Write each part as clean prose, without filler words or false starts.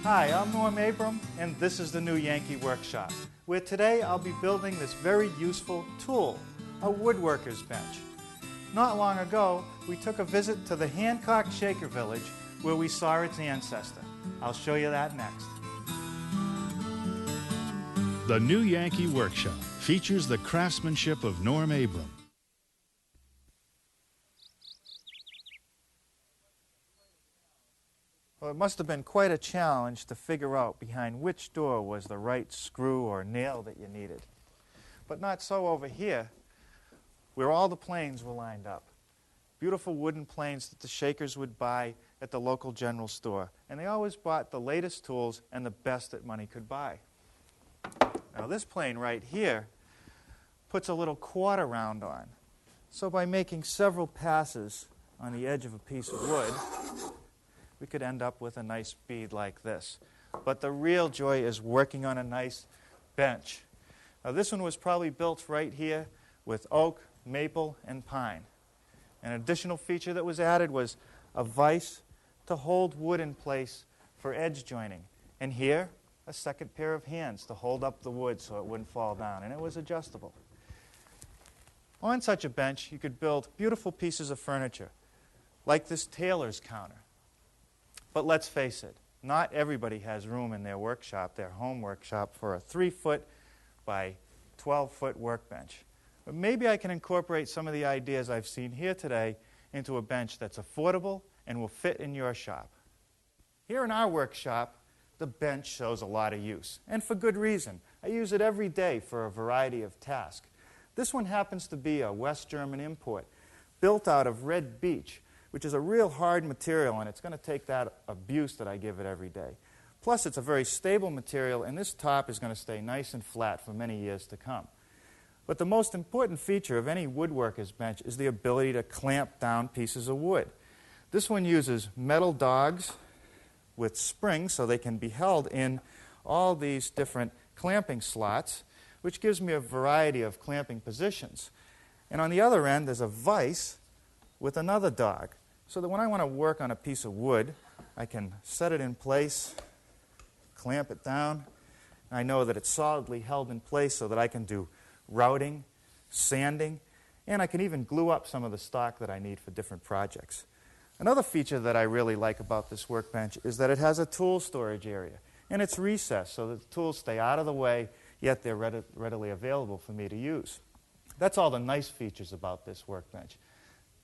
Hi, I'm Norm Abram, and this is the New Yankee Workshop, where today I'll be building this very useful tool, a woodworker's bench. Not long ago, we took a visit to the Hancock Shaker Village, where we saw its ancestor. I'll show you that next. The New Yankee Workshop features the craftsmanship of Norm Abram. Well, it must have been quite a challenge to figure out behind which door was the right screw or nail that you needed. But not so over here, where all the planes were lined up. Beautiful wooden planes that the Shakers would buy at the local general store. And they always bought the latest tools and the best that money could buy. Now this plane right here puts a little quarter round on. So by making several passes on the edge of a piece of wood, we could end up with a nice bead like this. But the real joy is working on a nice bench. Now this one was probably built right here with oak, maple, and pine. An additional feature that was added was a vise to hold wood in place for edge joining. And here, a second pair of hands to hold up the wood so it wouldn't fall down. And it was adjustable. On such a bench, you could build beautiful pieces of furniture, like this tailor's counter. But let's face it, not everybody has room in their workshop, their home workshop, for a 3-foot by 12-foot workbench. But maybe I can incorporate some of the ideas I've seen here today into a bench that's affordable and will fit in your shop. Here in our workshop, the bench shows a lot of use, and for good reason. I use it every day for a variety of tasks. This one happens to be a West German import, built out of red beech, which is a real hard material, and it's going to take that abuse that I give it every day. Plus, it's a very stable material, and this top is going to stay nice and flat for many years to come. But the most important feature of any woodworker's bench is the ability to clamp down pieces of wood. This one uses metal dogs with springs so they can be held in all these different clamping slots, which gives me a variety of clamping positions. And on the other end, there's a vise with another dog, so that when I want to work on a piece of wood, I can set it in place, clamp it down, and I know that it's solidly held in place so that I can do routing, sanding, and I can even glue up some of the stock that I need for different projects. Another feature that I really like about this workbench is that it has a tool storage area, and it's recessed so that the tools stay out of the way, yet they're readily available for me to use. That's all the nice features about this workbench.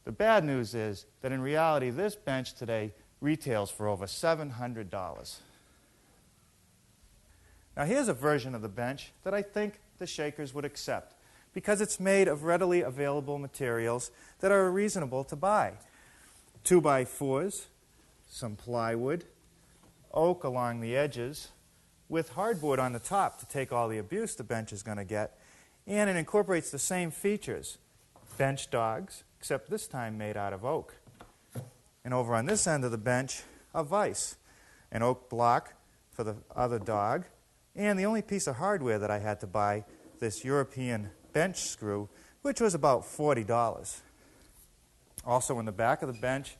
The bad news is that in reality, this bench today retails for over $700. Now here's a version of the bench that I think the Shakers would accept, because it's made of readily available materials that are reasonable to buy. 2x4s, some plywood, oak along the edges, with hardboard on the top to take all the abuse the bench is going to get, and it incorporates the same features. Bench dogs, except this time made out of oak. And over on this end of the bench, a vise, an oak block for the other dog, and the only piece of hardware that I had to buy, this European bench screw, which was about $40. Also in the back of the bench,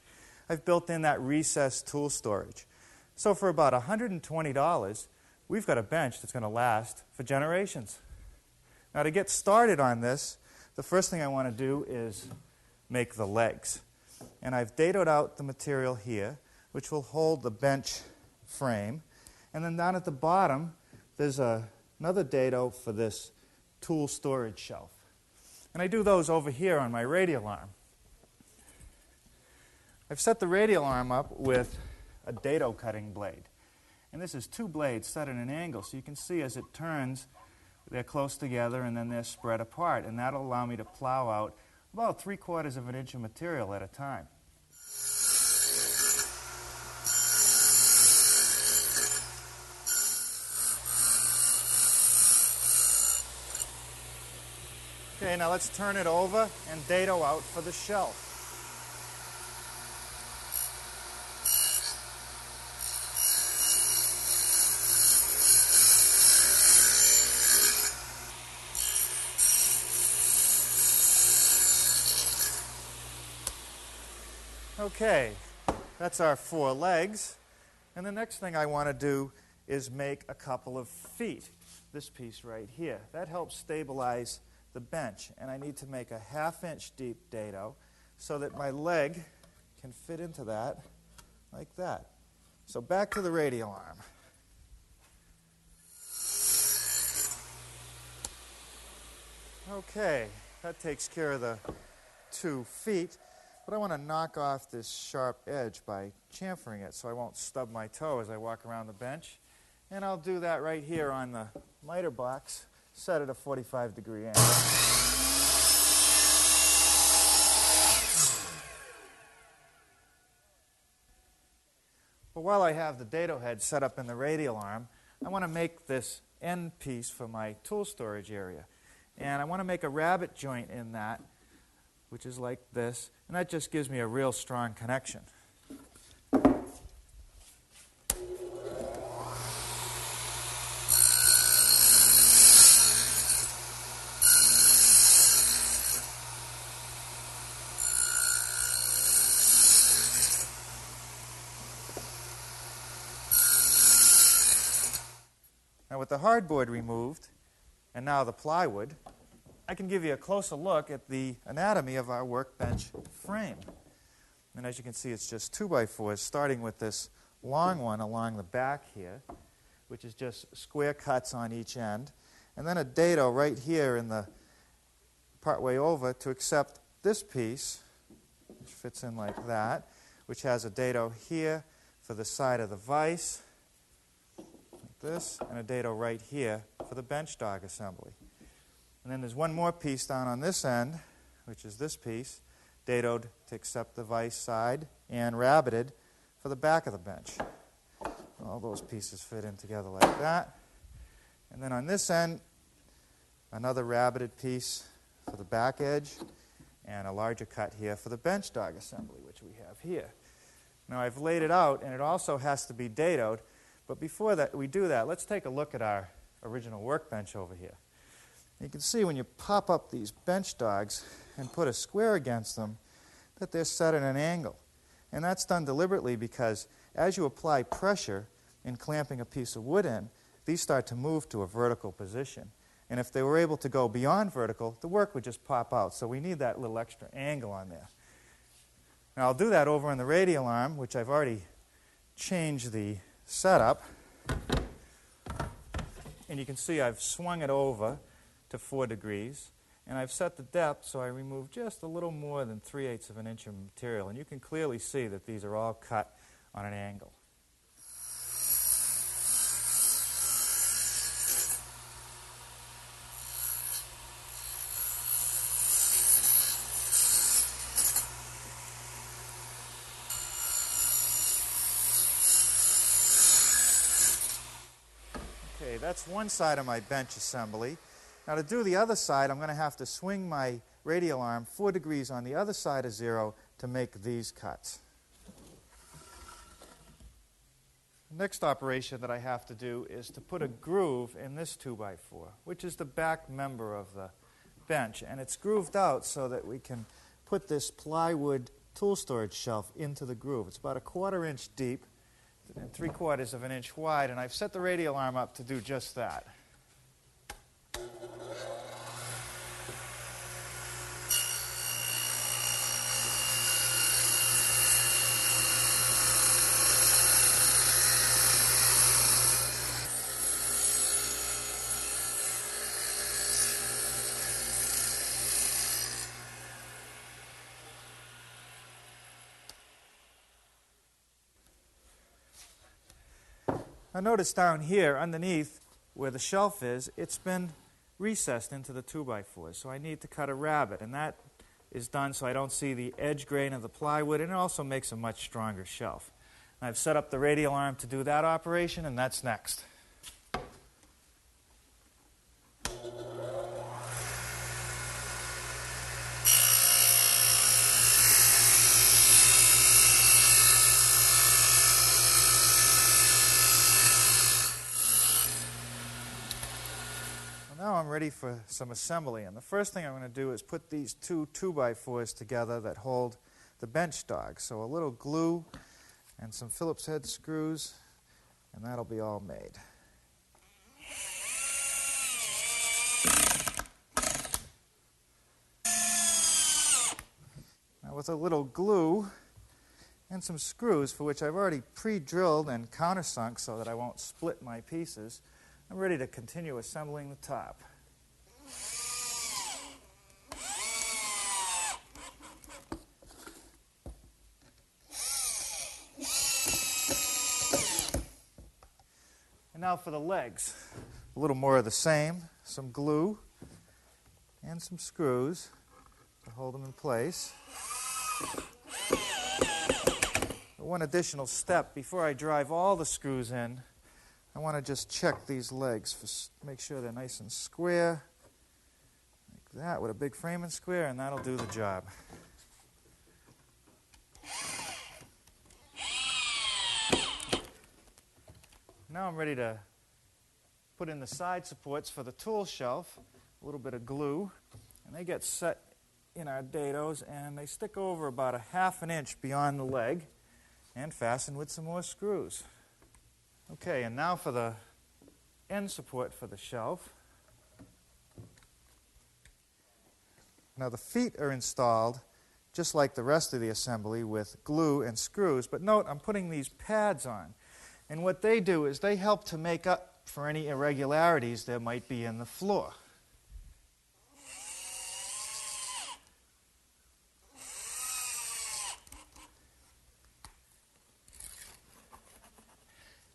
I've built in that recessed tool storage. So for about $120, we've got a bench that's going to last for generations. Now to get started on this, the first thing I want to do is make the legs. And I've dadoed out the material here, which will hold the bench frame. And then down at the bottom, there's another dado for this tool storage shelf. And I do those over here on my radial arm. I've set the radial arm up with a dado cutting blade. And this is 2 blades set at an angle, so you can see as it turns, they're close together and then they're spread apart. And that'll allow me to plow out about 3/4 of an inch of material at a time. Okay, now let's turn it over and dado out for the shelf. Okay, that's our 4 legs. And the next thing I want to do is make a couple of feet. This piece right here. That helps stabilize the bench. And I need to make a 1/2 inch deep dado so that my leg can fit into that like that. So back to the radial arm. Okay, that takes care of the 2 feet, but I want to knock off this sharp edge by chamfering it so I won't stub my toe as I walk around the bench. And I'll do that right here on the miter box, set at a 45-degree angle. But while I have the dado head set up in the radial arm, I want to make this end piece for my tool storage area. And I want to make a rabbet joint in that, which is like this, and that just gives me a real strong connection. Now with the hardboard removed, and now the plywood, I can give you a closer look at the anatomy of our workbench frame. And as you can see, it's just 2x4s, starting with this long one along the back here, which is just square cuts on each end, and then a dado right here in the part way over to accept this piece, which fits in like that, which has a dado here for the side of the vise, like this, and a dado right here for the bench dog assembly. And then there's one more piece down on this end, which is this piece, dadoed to accept the vise side and rabbeted for the back of the bench. All those pieces fit in together like that. And then on this end, another rabbeted piece for the back edge and a larger cut here for the bench dog assembly, which we have here. Now I've laid it out, and it also has to be dadoed. But before that, we do that, let's take a look at our original workbench over here. You can see when you pop up these bench dogs and put a square against them that they're set at an angle. And that's done deliberately because as you apply pressure in clamping a piece of wood in, these start to move to a vertical position. And if they were able to go beyond vertical, the work would just pop out. So we need that little extra angle on there. Now I'll do that over on the radial arm, which I've already changed the setup. And you can see I've swung it over to 4 degrees, and I've set the depth so I remove just a little more than 3/8 of an inch of material, and you can clearly see that these are all cut on an angle. Okay, that's one side of my bench assembly. Now to do the other side, I'm going to have to swing my radial arm 4 degrees on the other side of 0 to make these cuts. The next operation that I have to do is to put a groove in this 2x4, which is the back member of the bench. And it's grooved out so that we can put this plywood tool storage shelf into the groove. It's about a 1/4 inch deep and 3/4 of an inch wide, and I've set the radial arm up to do just that. Now notice down here underneath where the shelf is, it's been recessed into the 2x4s. So I need to cut a rabbet, and that is done so I don't see the edge grain of the plywood, and it also makes a much stronger shelf. And I've set up the radial arm to do that operation, and that's next. Now I'm ready for some assembly, and the first thing I'm going to do is put these two 2x4s together that hold the bench dog. So a little glue and some Phillips head screws and that'll be all made. Now with a little glue and some screws, for which I've already pre-drilled and countersunk so that I won't split my pieces, I'm ready to continue assembling the top. And now for the legs. A little more of the same, some glue and some screws to hold them in place. One additional step, before I drive all the screws in, I want to just check these legs, make sure they're nice and square, like that, with a big frame and square, and that'll do the job. Now I'm ready to put in the side supports for the tool shelf, a little bit of glue, and they get set in our dados, and they stick over about a ½ an inch beyond the leg, and fastened with some more screws. Okay, and now for the end support for the shelf. Now the feet are installed just like the rest of the assembly with glue and screws, but note I'm putting these pads on. And what they do is they help to make up for any irregularities there might be in the floor.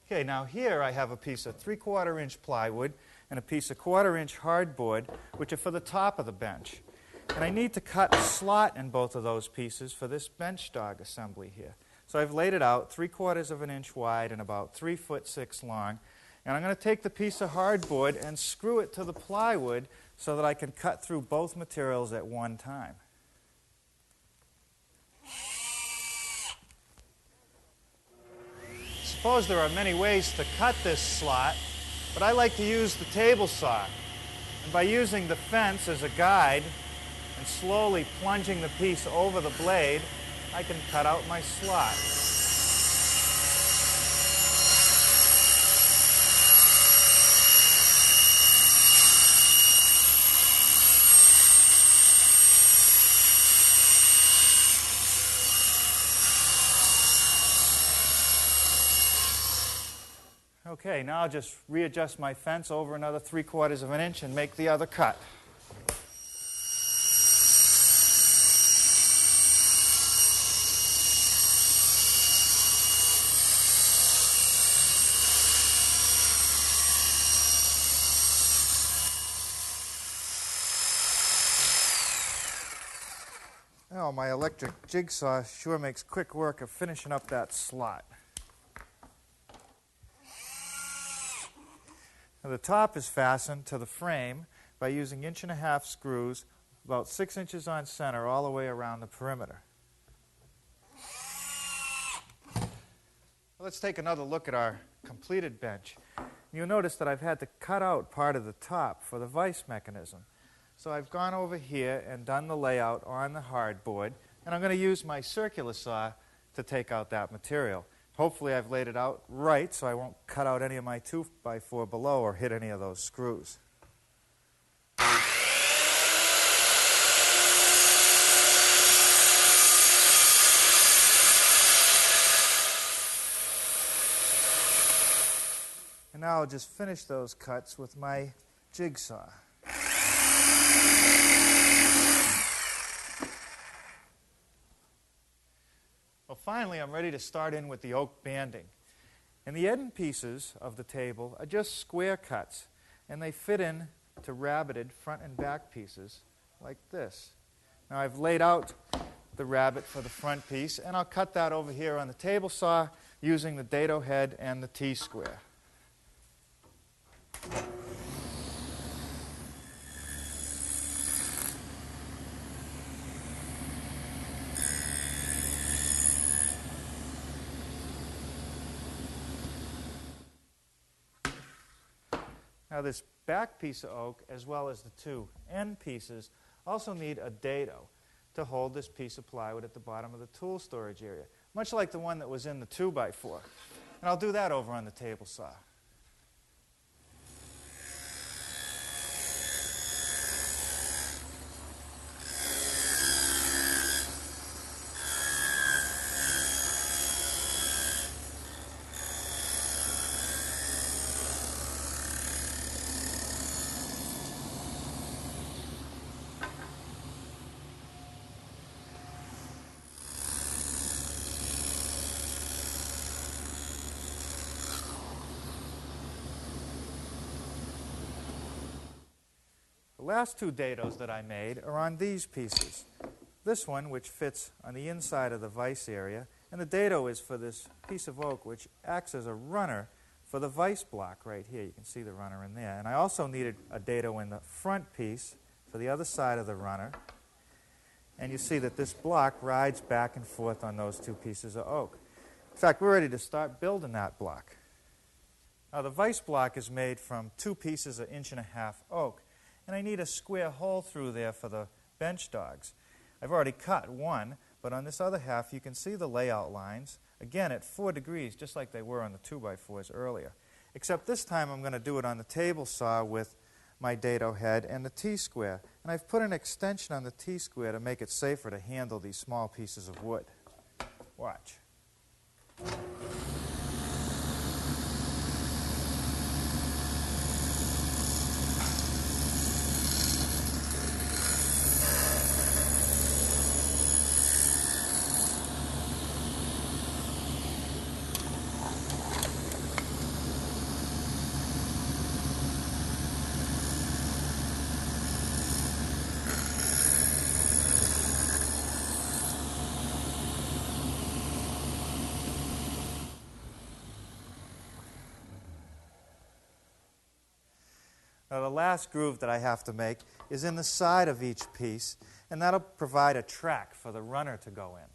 Okay, now here I have a piece of 3/4 inch plywood and a piece of 1/4 inch hardboard, which are for the top of the bench. And I need to cut a slot in both of those pieces for this bench dog assembly here. So I've laid it out 3/4 of an inch wide and about 3'6" long. And I'm going to take the piece of hardboard and screw it to the plywood so that I can cut through both materials at one time. Suppose there are many ways to cut this slot, but I like to use the table saw. And by using the fence as a guide and slowly plunging the piece over the blade, I can cut out my slot. Okay, now I'll just readjust my fence over another 3/4 of an inch and make the other cut. Oh, my electric jigsaw sure makes quick work of finishing up that slot. Now, the top is fastened to the frame by using 1.5" screws, about 6 inches on center, all the way around the perimeter. Let's take another look at our completed bench. You'll notice that I've had to cut out part of the top for the vise mechanism. So I've gone over here and done the layout on the hardboard, and I'm going to use my circular saw to take out that material. Hopefully I've laid it out right so I won't cut out any of my 2x4 below or hit any of those screws. And now I'll just finish those cuts with my jigsaw. Well, finally, I'm ready to start in with the oak banding. And the end pieces of the table are just square cuts, and they fit in to rabbited front and back pieces like this. Now, I've laid out the rabbet for the front piece, and I'll cut that over here on the table saw using the dado head and the T-square. Now this back piece of oak, as well as the two end pieces, also need a dado to hold this piece of plywood at the bottom of the tool storage area, much like the one that was in the 2x4. And I'll do that over on the table saw. The last two dados that I made are on these pieces. This one, which fits on the inside of the vise area, and the dado is for this piece of oak, which acts as a runner for the vise block right here. You can see the runner in there. And I also needed a dado in the front piece for the other side of the runner. And you see that this block rides back and forth on those two pieces of oak. In fact, we're ready to start building that block. Now, the vise block is made from 2 pieces of 1.5-inch oak. And I need a square hole through there for the bench dogs. I've already cut one, but on this other half you can see the layout lines, again at 4 degrees, just like they were on the 2x4s earlier. Except this time I'm going to do it on the table saw with my dado head and the T-square. And I've put an extension on the T-square to make it safer to handle these small pieces of wood. Watch. Now, the last groove that I have to make is in the side of each piece, and that'll provide a track for the runner to go in.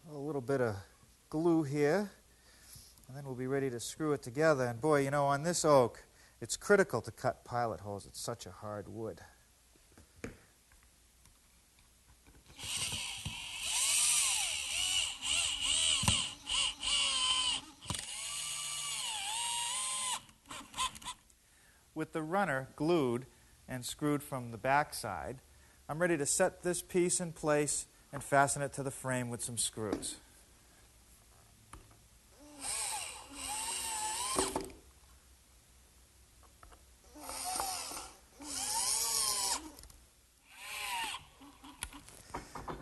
A little bit of glue here, and then we'll be ready to screw it together. And boy, you know, on this oak, it's critical to cut pilot holes. It's such a hard wood. With the runner glued and screwed from the back side, I'm ready to set this piece in place and fasten it to the frame with some screws.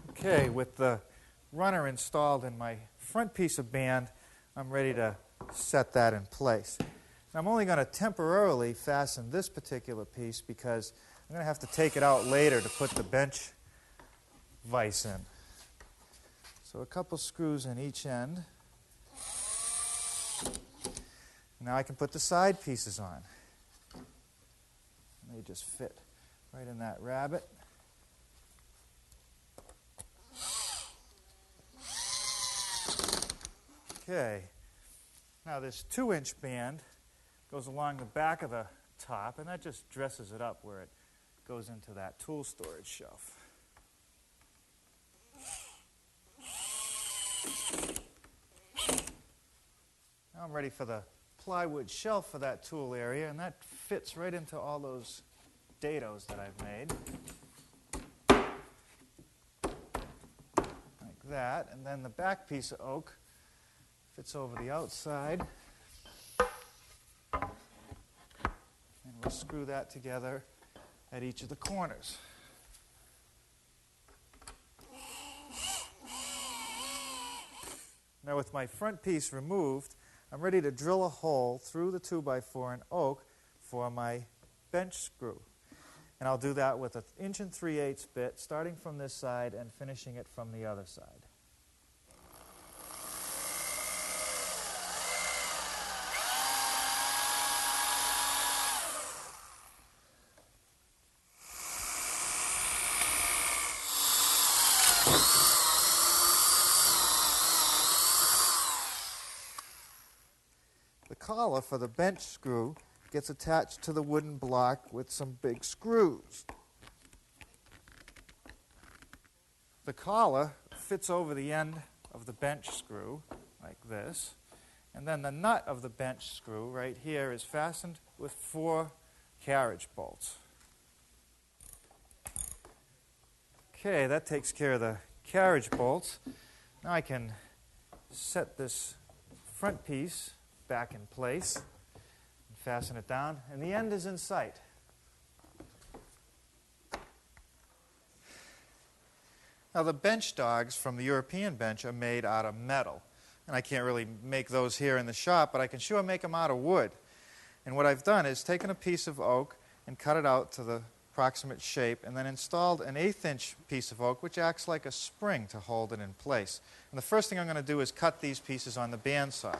Okay, with the runner installed in my front piece of band, I'm ready to set that in place. I'm only going to temporarily fasten this particular piece because I'm going to have to take it out later to put the bench vise in. So a couple screws in each end. Now I can put the side pieces on. They just fit right in that rabbet. Okay. Now this 2-inch band goes along the back of the top, and that just dresses it up where it goes into that tool storage shelf. Now I'm ready for the plywood shelf for that tool area, and that fits right into all those dados that I've made. Like that, and then the back piece of oak fits over the outside. And we'll screw that together at each of the corners. Now with my front piece removed, I'm ready to drill a hole through the 2x4 in oak for my bench screw. And I'll do that with an 1 3/8 bit, starting from this side and finishing it from the other side. The collar for the bench screw gets attached to the wooden block with some big screws. The collar fits over the end of the bench screw like this, and then the nut of the bench screw right here is fastened with 4 carriage bolts. Okay, that takes care of the carriage bolts. Now I can set this front piece back in place and fasten it down, and the end is in sight. Now the bench dogs from the European bench are made out of metal, and I can't really make those here in the shop, but I can sure make them out of wood. And what I've done is taken a piece of oak and cut it out to the approximate shape, and then installed an 1/8-inch piece of oak, which acts like a spring to hold it in place. And the first thing I'm going to do is cut these pieces on the bandsaw.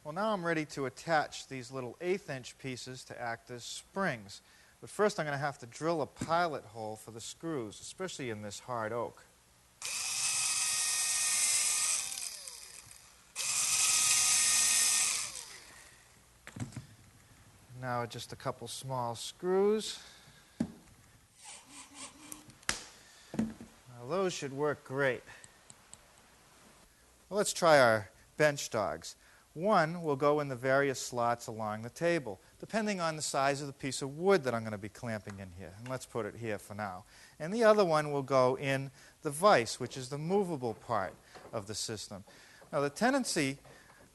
Well, now I'm ready to attach these little 1/8-inch pieces to act as springs. But first I'm going to have to drill a pilot hole for the screws, especially in this hard oak. Now just a couple small screws. Now those should work great. Well, let's try our bench dogs. One will go in the various slots along the table, depending on the size of the piece of wood that I'm going to be clamping in here. And let's put it here for now. And the other one will go in the vise, which is the movable part of the system. Now, the tendency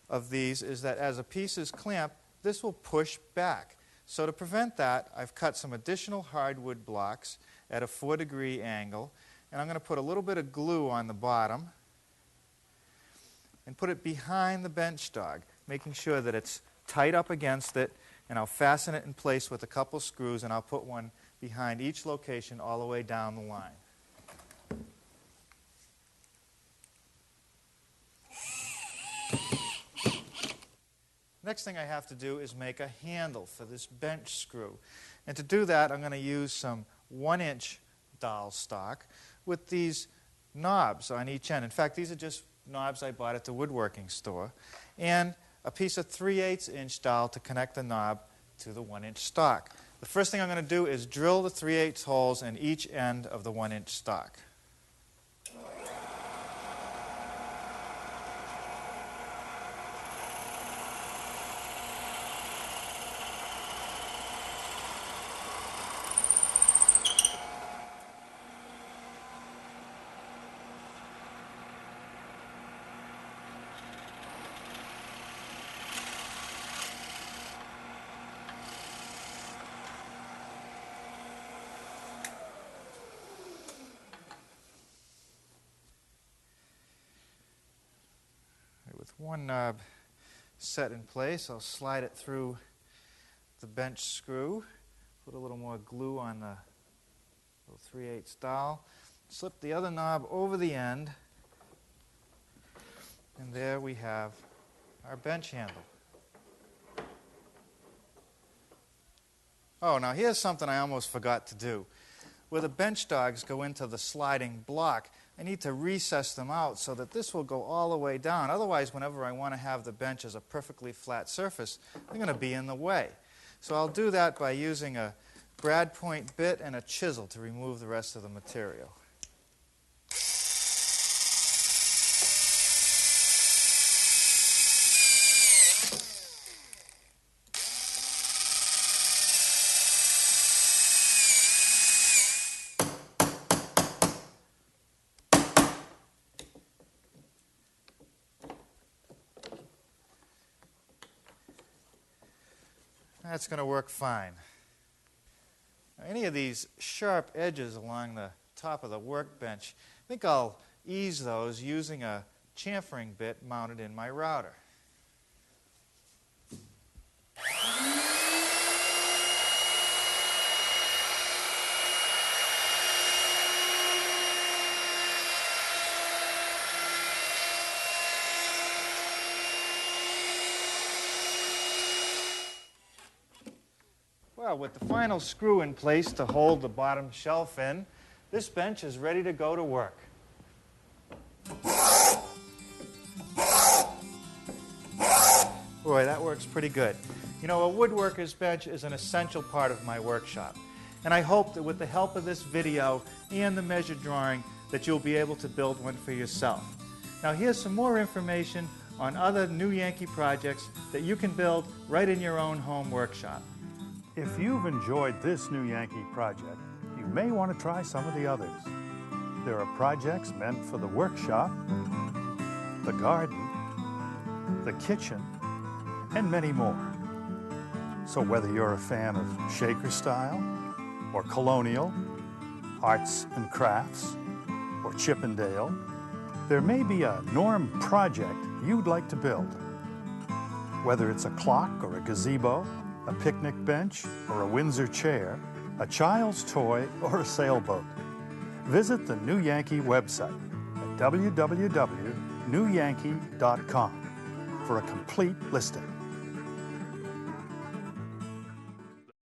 of these is that as a piece is clamped, this will push back. So to prevent that, I've cut some additional hardwood blocks at a 4-degree angle, and I'm going to put a little bit of glue on the bottom and put it behind the bench dog, making sure that it's tight up against it, and I'll fasten it in place with a couple screws, and I'll put one behind each location all the way down the line. Next thing I have to do is make a handle for this bench screw. And to do that, I'm going to use some 1-inch dowel stock with these knobs on each end. In fact, these are just knobs I bought at the woodworking store, and a piece of 3/8-inch dowel to connect the knob to the 1-inch stock. The first thing I'm going to do is drill the 3/8 holes in each end of the 1-inch stock. With one knob set in place, I'll slide it through the bench screw, put a little more glue on the little 3/8 dowel, slip the other knob over the end, and there we have our bench handle. Oh, now here's something I almost forgot to do. Where the bench dogs go into the sliding block, I need to recess them out so that this will go all the way down. Otherwise, whenever I want to have the bench as a perfectly flat surface, they're going to be in the way. So I'll do that by using a brad point bit and a chisel to remove the rest of the material. That's going to work fine. Now, any of these sharp edges along the top of the workbench, I think I'll ease those using a chamfering bit mounted in my router. Well, with the final screw in place to hold the bottom shelf in, this bench is ready to go to work. Boy, that works pretty good. You know, a woodworker's bench is an essential part of my workshop. And I hope that with the help of this video and the measure drawing that you'll be able to build one for yourself. Now here's some more information on other New Yankee projects that you can build right in your own home workshop. If you've enjoyed this New Yankee project, you may want to try some of the others. There are projects meant for the workshop, the garden, the kitchen, and many more. So whether you're a fan of shaker style, or colonial, arts and crafts, or Chippendale, there may be a Norm project you'd like to build. Whether it's a clock or a gazebo, a picnic bench or a Windsor chair, a child's toy or a sailboat, visit the New Yankee website at www.newyankee.com for a complete listing.